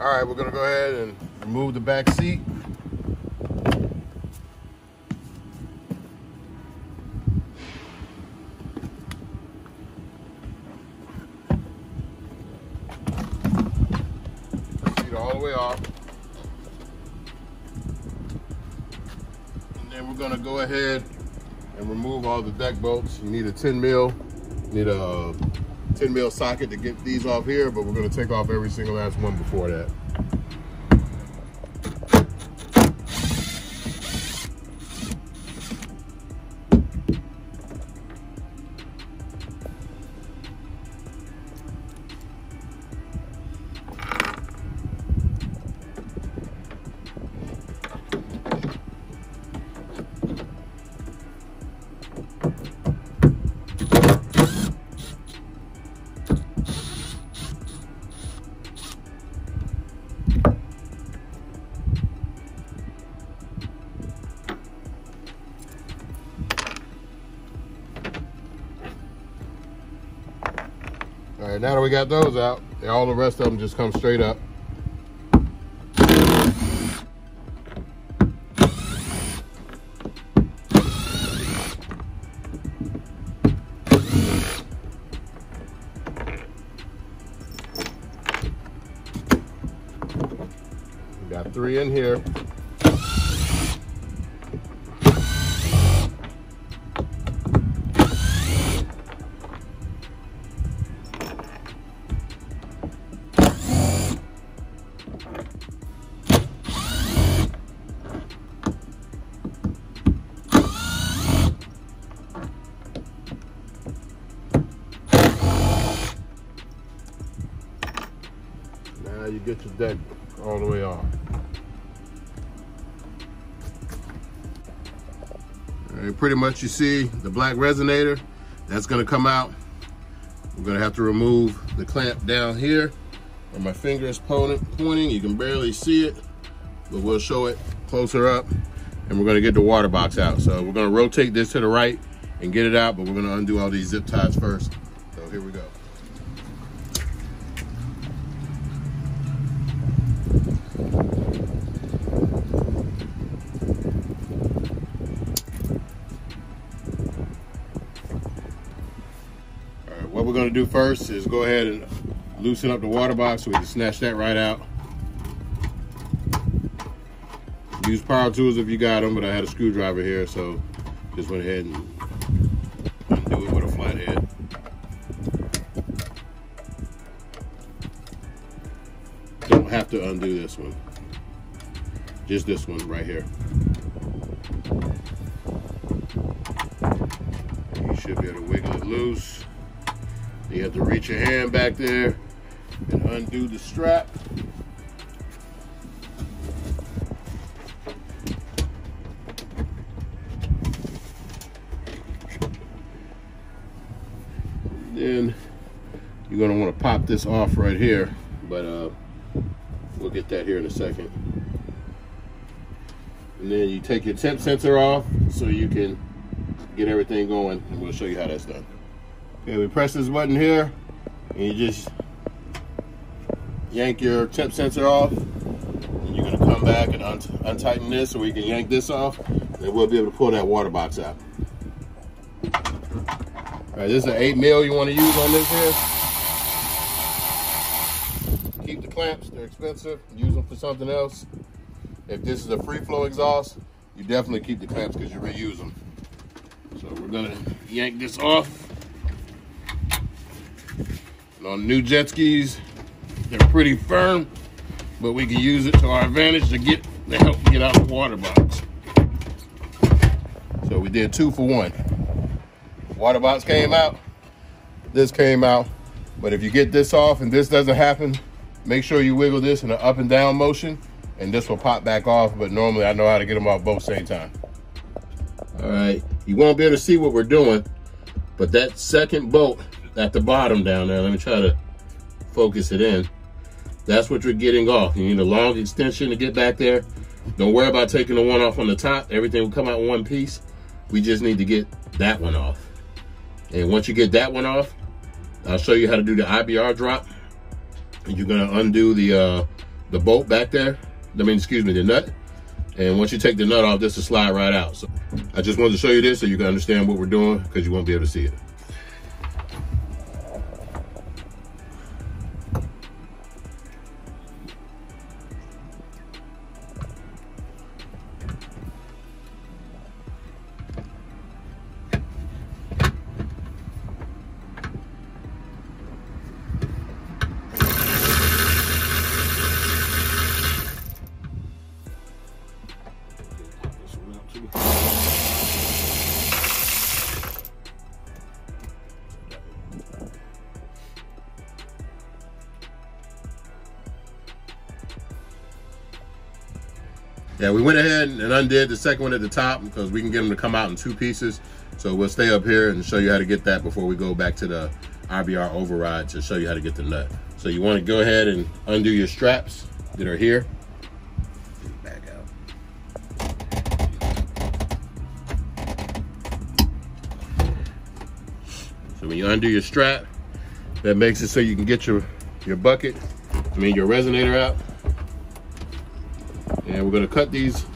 All right, we're gonna go ahead and remove the back seat. Seat all the way off. And then we're gonna go ahead and remove all the deck bolts. You need a 10 mil, need a 10 mil socket to get these off here, but we're gonna take off every single last one before that. All right, now that we got those out, all the rest of them just come straight up. We got 3 in here. Now you get your deck all the way off. All right, pretty much you see the black resonator, that's gonna come out. We're gonna have to remove the clamp down here where my finger is pointing. You can barely see it, but we'll show it closer up. And we're gonna get the water box out. So we're gonna rotate this to the right and get it out, but we're gonna undo all these zip ties first. So here we go. What we're gonna do first is go ahead and loosen up the water box so we can snatch that right out. Use power tools if you got them, but I had a screwdriver here, so just went ahead and undo it with a flat head. Don't have to undo this one. Just this one right here. You should be able to wiggle it loose. You have to reach your hand back there and undo the strap. Then you're going to want to pop this off right here, but we'll get that here in a second. And then you take your temp sensor off so you can get everything going, and we'll show you how that's done. Okay, we press this button here, and you just yank your temp sensor off. And you're gonna come back and untighten this so we can yank this off, and we'll be able to pull that water box out. All right, this is an 8 mil you wanna use on this here. Keep the clamps, they're expensive. Use them for something else. If this is a free flow exhaust, you definitely keep the clamps because you reuse them. So we're gonna yank this off. And on new jet skis, they're pretty firm, but we can use it to our advantage to help get out the water box. So we did 2 for 1. Water box came out, this came out, but if you get this off and this doesn't happen, make sure you wiggle this in an up and down motion, and this will pop back off, but normally I know how to get them off both same time. All right, you won't be able to see what we're doing, but that second bolt at the bottom down there, let me try to focus it in. That's what you're getting off. You need a long extension to get back there. Don't worry about taking the one off on the top. Everything will come out in one piece. We just need to get that one off. And once you get that one off, I'll show you how to do the IBR drop. And you're gonna undo the the bolt back there. I mean, excuse me, the nut. And once you take the nut off, this will slide right out. So I just wanted to show you this so you can understand what we're doing, because you won't be able to see it. Yeah, we went ahead and undid the second one at the top because we can get them to come out in 2 pieces. So we'll stay up here and show you how to get that before we go back to the RBR override to show you how to get the nut. So you want to go ahead and undo your straps that are here. Back out. So when you undo your strap, that makes it so you can get your bucket, your resonator out. And we're going to cut these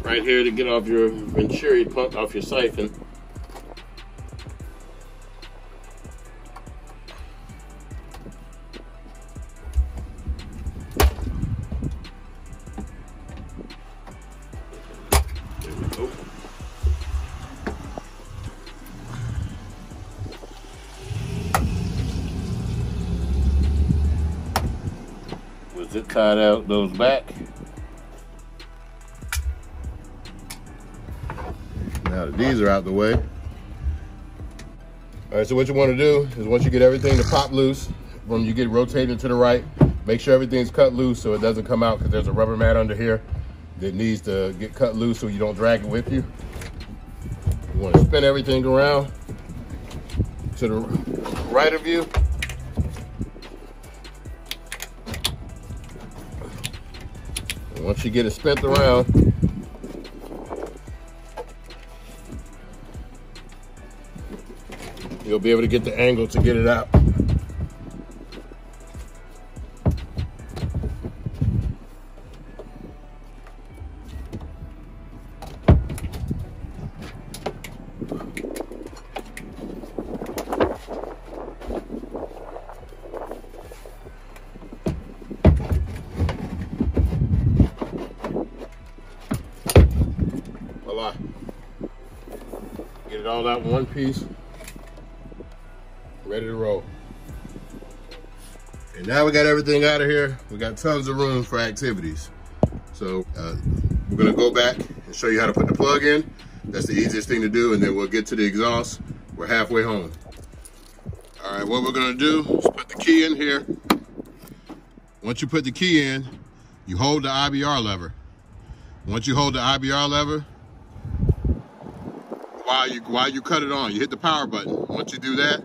right here to get off your venturi pump, off your siphon. There we go. Zip tied out those back. Now that these are out the way. All right, so what you want to do is once you get everything to pop loose, when you get rotating to the right, make sure everything's cut loose so it doesn't come out, because there's a rubber mat under here that needs to get cut loose so you don't drag it with you. You want to spin everything around to the right of you. Once you get it spent around, you'll be able to get the angle to get it out. Get it all out in one piece, ready to roll. And now we got everything out of here. We got tons of room for activities. So we're gonna go back and show you how to put the plug in. That's the easiest thing to do, and then we'll get to the exhaust. We're halfway home. All right, what we're gonna do is put the key in here. Once you put the key in, you hold the IBR lever. Once you hold the IBR lever, while you cut it on, you hit the power button. Once you do that,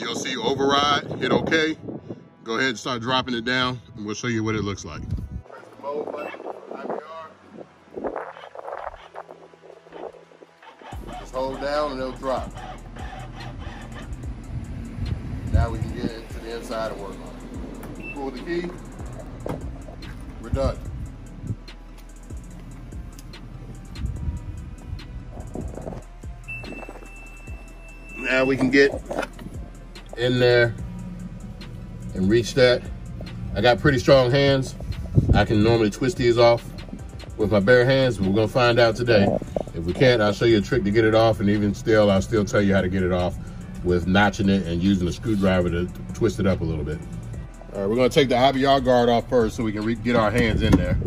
you'll see override, hit OK. Go ahead and start dropping it down, and we'll show you what it looks like. Press the mode button, IBR. Just hold down and it'll drop. Now we can get into the inside and work on it. Pull the key, we're done. Now we can get in there and reach that. I got pretty strong hands. I can normally twist these off with my bare hands, but we're gonna find out today. If we can't, I'll show you a trick to get it off, and even still, I'll still tell you how to get it off with notching it and using a screwdriver to twist it up a little bit. All right, we're gonna take the IBR guard off first so we can get our hands in there.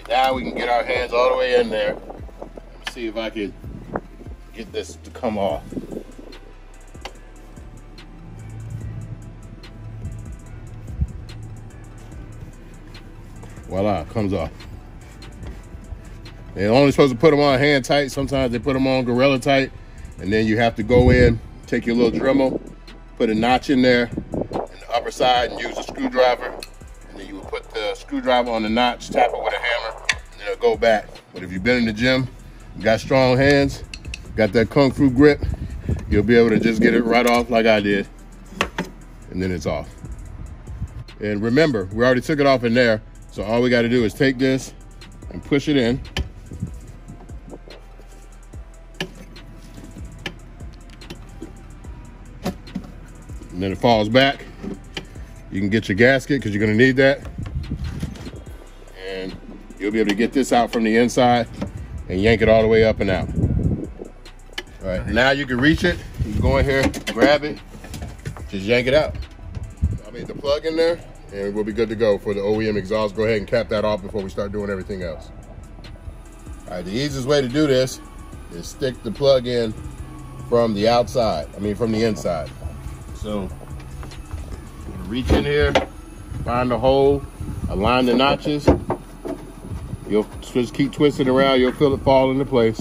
Now we can get our hands all the way in there. Let me see if I can get this to come off. Voila, it comes off. They're only supposed to put them on hand tight. Sometimes they put them on gorilla tight. And then you have to go in, take your little Dremel, put a notch in there in the upper side and use a screwdriver. And then you would put the screwdriver on the notch, tap it with a hammer, and it'll go back. But if you've been in the gym, you got strong hands, got that Kung Fu grip, you'll be able to just get it right off like I did. And then it's off. And remember, we already took it off in there. So all we got to do is take this and push it in. And then it falls back. You can get your gasket because you're going to need that. And you'll be able to get this out from the inside and yank it all the way up and out. All right, now you can reach it. You can go in here, grab it, just yank it out. I mean, the plug in there, and we'll be good to go for the OEM exhaust. Go ahead and cap that off before we start doing everything else. All right, the easiest way to do this is stick the plug in from the outside, from the inside. So, reach in here, find the hole, align the notches. You'll just keep twisting around, you'll feel it fall into place.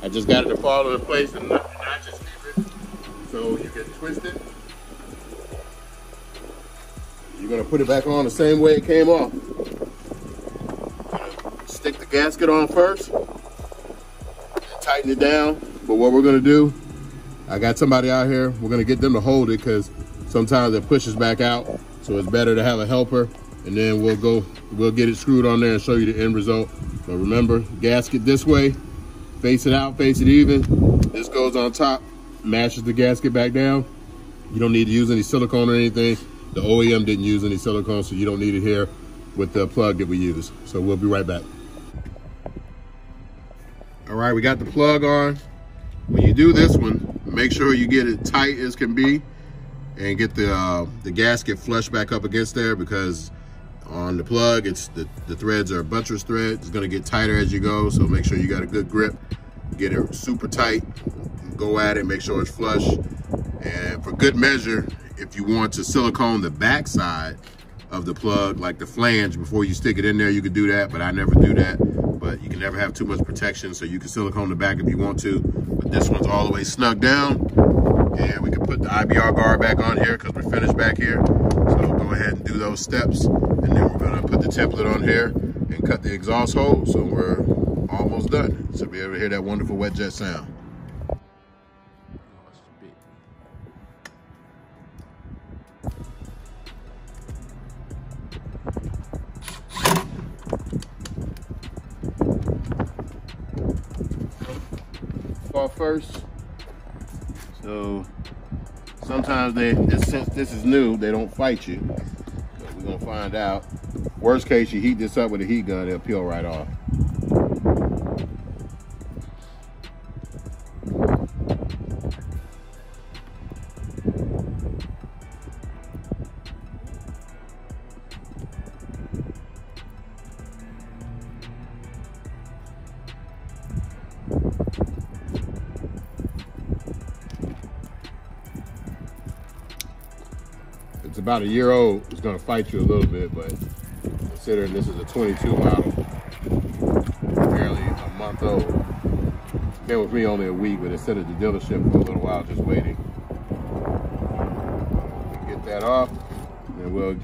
I just got it to fall into place and the notches keep it, so you can twist it. You're gonna put it back on the same way it came off. Stick the gasket on first, and tighten it down. But what we're gonna do, I got somebody out here, we're gonna get them to hold it because sometimes it pushes back out. So it's better to have a helper, and then we'll get it screwed on there and show you the end result. But remember, gasket this way, face it out, face it even. This goes on top, mashes the gasket back down. You don't need to use any silicone or anything. The OEM didn't use any silicone, so you don't need it here with the plug that we use. So we'll be right back. All right, we got the plug on. When you do this one, make sure you get it tight as can be and get the gasket flush back up against there, because on the plug, it's the threads are buttress thread. It's gonna get tighter as you go, so make sure you got a good grip. Get it super tight, go at it, make sure it's flush. And for good measure, if you want to silicone the back side of the plug, like the flange, before you stick it in there, you could do that, but I never do that. But you can never have too much protection, so you can silicone the back if you want to. But this one's all the way snug down. And we can put the IBR guard back on here because we're finished back here. So go ahead and do those steps. And then we're gonna put the template on here and cut the exhaust hole. So we're almost done. So be able to hear that wonderful wet jet sound. Off first. So sometimes since this is new, they don't fight you. So we're gonna find out. Worst case, you heat this up with a heat gun, it'll peel right off. It's about a year old. It's gonna fight you a little bit, but considering this is a 22 model, barely a month old. Been with me only a week, but it sat at the dealership for a little while just waiting. Get that off, and we'll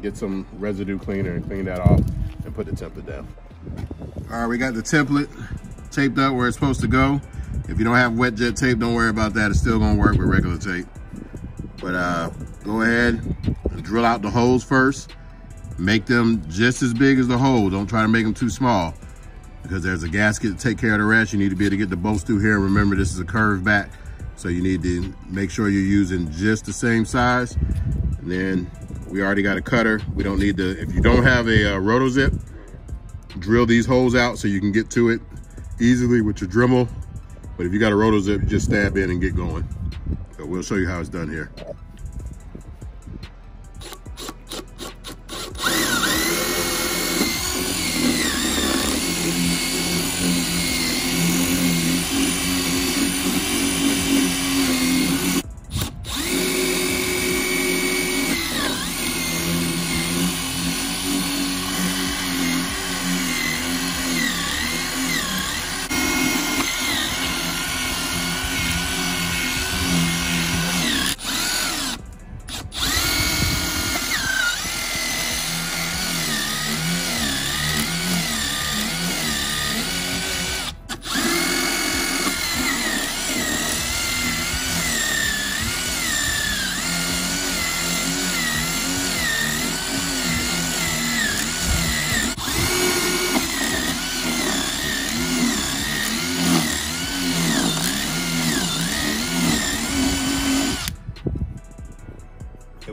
get some residue cleaner and clean that off and put the template down. All right, we got the template taped up where it's supposed to go. If you don't have wet jet tape, don't worry about that. It's still gonna work with regular tape. But go ahead and drill out the holes first. Make them just as big as the hole. Don't try to make them too small, because there's a gasket to take care of the rest. You need to be able to get the bolts through here. Remember, this is a curved back, so you need to make sure you're using just the same size. And then we already got a cutter. We don't need to, if you don't have a roto zip, drill these holes out so you can get to it easily with your Dremel. But if you got a roto zip, just stab in and get going. So we'll show you how it's done here.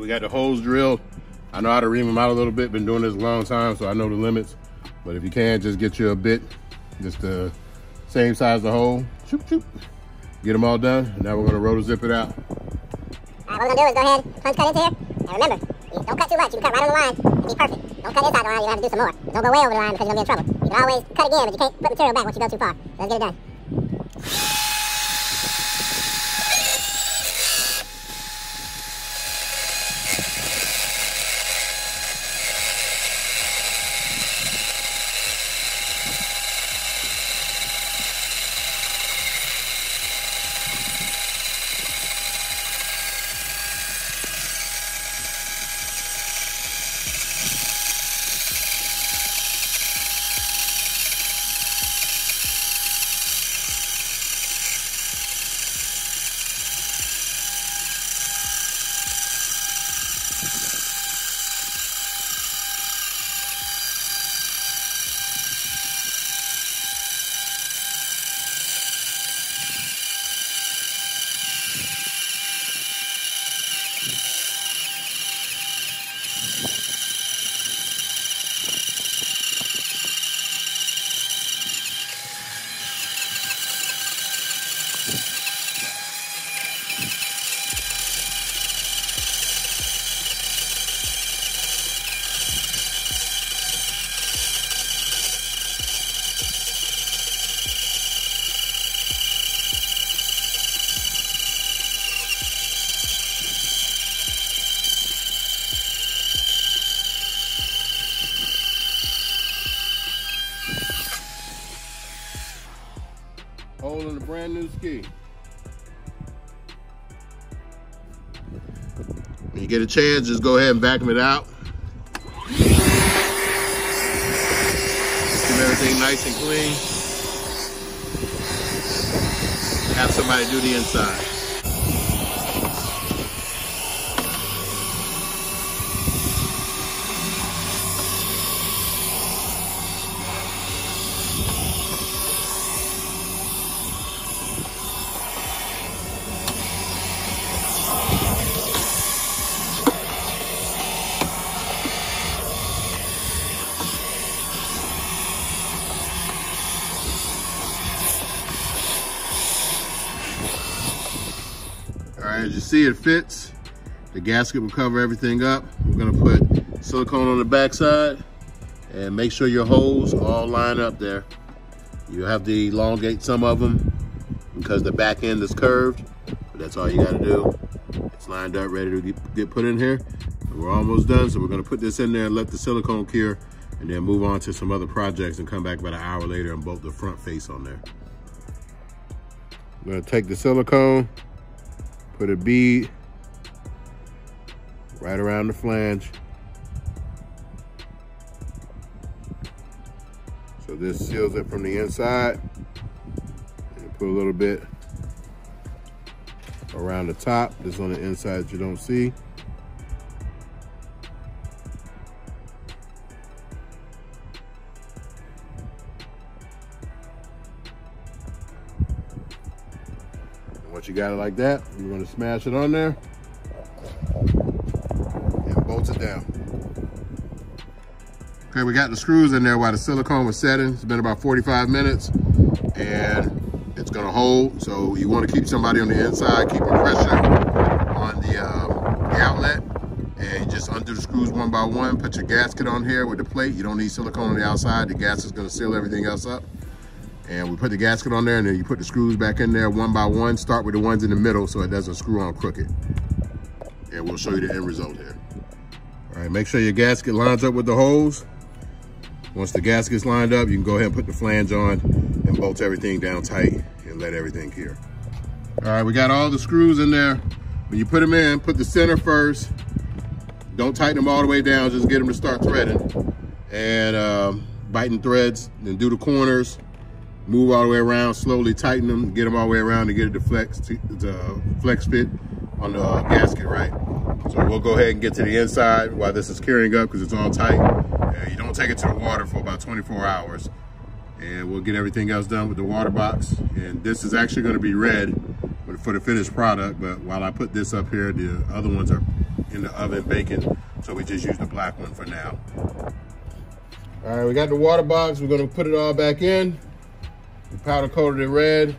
we got the holes drilled. I know how to ream them out a little bit. Been doing this a long time, so I know the limits. But if you can, just get you a bit, just the same size of the hole. Shoop, shoop. Get them all done. Now we're gonna rotor zip it out. All right, what we're gonna do is go ahead, punch cut into here. And remember, don't cut too much. You can cut right on the line and be perfect. Don't cut inside the line, you're gonna have to do some more. Don't go way over the line because you're gonna be in trouble. You can always cut again, but you can't put material back once you go too far. So let's get it done. Hole in a brand new ski. When you get a chance, just go ahead and vacuum it out. Keep everything nice and clean. Have somebody do the inside. All right, as you see, it fits. The gasket will cover everything up. We're gonna put silicone on the backside and make sure your holes all line up there. You have to elongate some of them because the back end is curved, but that's all you gotta do. It's lined up, ready to get put in here. And we're almost done, so we're gonna put this in there and let the silicone cure and then move on to some other projects and come back about an hour later and bolt the front face on there. I'm gonna take the silicone, put a bead right around the flange. So this seals it from the inside. And put a little bit around the top. This on the inside that you don't see. Once you got it like that, you're gonna smash it on there and bolt it down. Okay, we got the screws in there while the silicone was setting. It's been about 45 minutes and it's gonna hold. So you wanna keep somebody on the inside, keeping pressure on the outlet, and you just undo the screws one by one. Put your gasket on here with the plate. You don't need silicone on the outside. The gas is gonna seal everything else up. And we put the gasket on there and then you put the screws back in there one by one. Start with the ones in the middle so it doesn't screw on crooked. And we'll show you the end result here. All right, make sure your gasket lines up with the holes. Once the gasket's lined up, you can go ahead and put the flange on and bolt everything down tight and let everything cure. All right, we got all the screws in there. When you put them in, put the center first. Don't tighten them all the way down, just get them to start threading. And biting threads, then do the corners. Move all the way around, slowly tighten them, get them all the way around to get it to flex fit on the gasket, right? So we'll go ahead and get to the inside while this is curing up because it's all tight. You don't take it to the water for about 24 hours. And we'll get everything else done with the water box. And this is actually gonna be red for the finished product, but while I put this up here, the other ones are in the oven baking, so we just use the black one for now. All right, we got the water box. We're gonna put it all back in. We powder coated it red.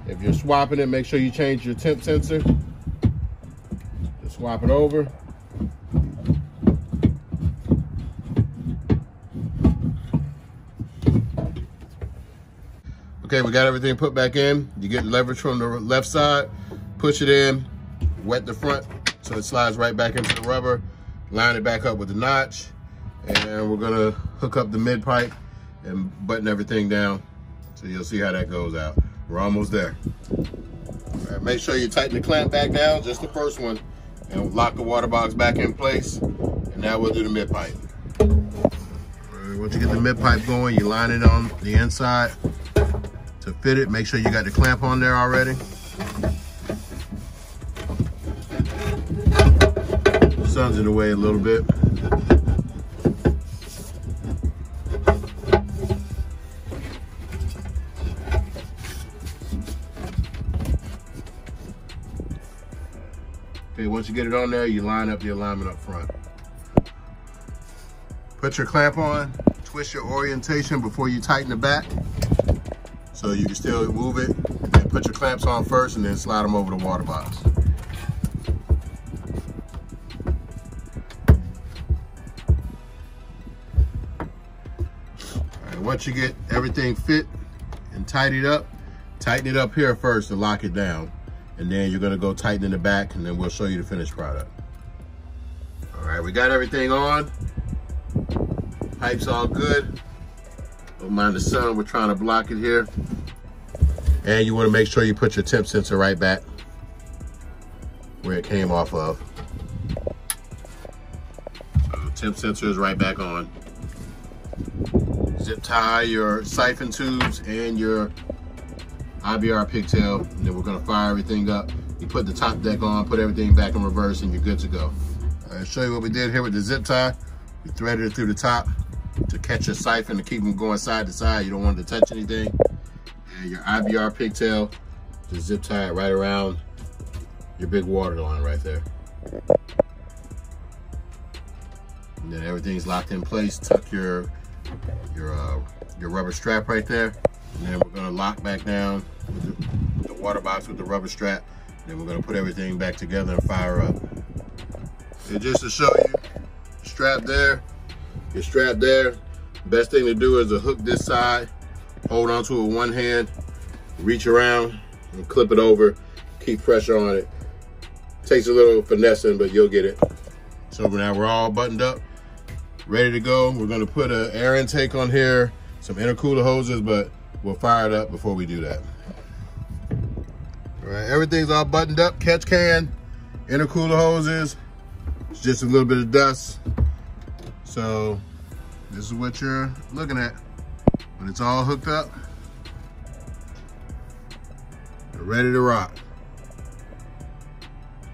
If you're swapping it, make sure you change your temp sensor. Just swap it over. Okay, we got everything put back in. You get leverage from the left side, push it in, wet the front so it slides right back into the rubber, line it back up with the notch, and we're gonna hook up the mid pipe and button everything down. So you'll see how that goes out. We're almost there. All right, make sure you tighten the clamp back down, just the first one, and lock the water box back in place. And now we'll do the mid pipe. All right, once you get the mid pipe going, you line it on the inside. To fit it, make sure you got the clamp on there already. The sun's in the way a little bit. Okay, once you get it on there, you line up the alignment up front. Put your clamp on, twist your orientation before you tighten the back, so you can still move it, and put your clamps on first and then slide them over the water box. All right, once you get everything fit and tighten it up here first to lock it down. And then you're gonna go tighten in the back, and then we'll show you the finished product. All right, we got everything on. Pipe's all good. Don't mind the sun, we're trying to block it here. And you wanna make sure you put your temp sensor right back where it came off of. So the temp sensor is right back on. Zip tie your siphon tubes and your IBR pigtail, and then we're gonna fire everything up. You put the top deck on, put everything back in reverse, and you're good to go. I'll show you what we did here with the zip tie. We threaded it through the top to catch your siphon to keep them going side to side. You don't want it to touch anything. And your IBR pigtail, just zip tie it right around your big water line right there. And then everything's locked in place. Tuck your rubber strap right there. And then we're gonna lock back down with the water box with the rubber strap. Then we're gonna put everything back together and fire up. And just to show you, strap there, your strap there. Best thing to do is to hook this side, hold onto it with one hand, reach around and clip it over, keep pressure on it. Takes a little finessing, but you'll get it. So now we're all buttoned up, ready to go. We're gonna put an air intake on here, some intercooler hoses, but we'll fire it up before we do that. All right, everything's all buttoned up. Catch can, intercooler hoses. It's just a little bit of dust. So this is what you're looking at when it's all hooked up. We're ready to rock.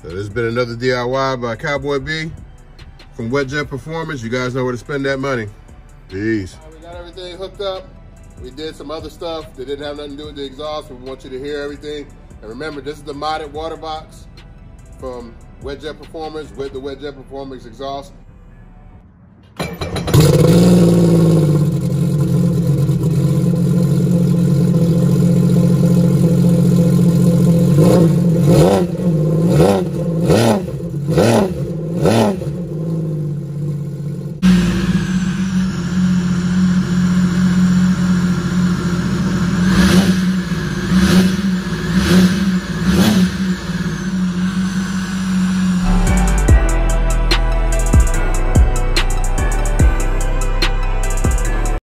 So this has been another DIY by Cowboy B from Wet Jet Performance. You guys know where to spend that money. Peace. All right, we got everything hooked up. We did some other stuff that didn't have nothing to do with the exhaust, but we want you to hear everything. And remember, this is the modded water box from Wet Jet Performance with the Wet Jet Performance exhaust.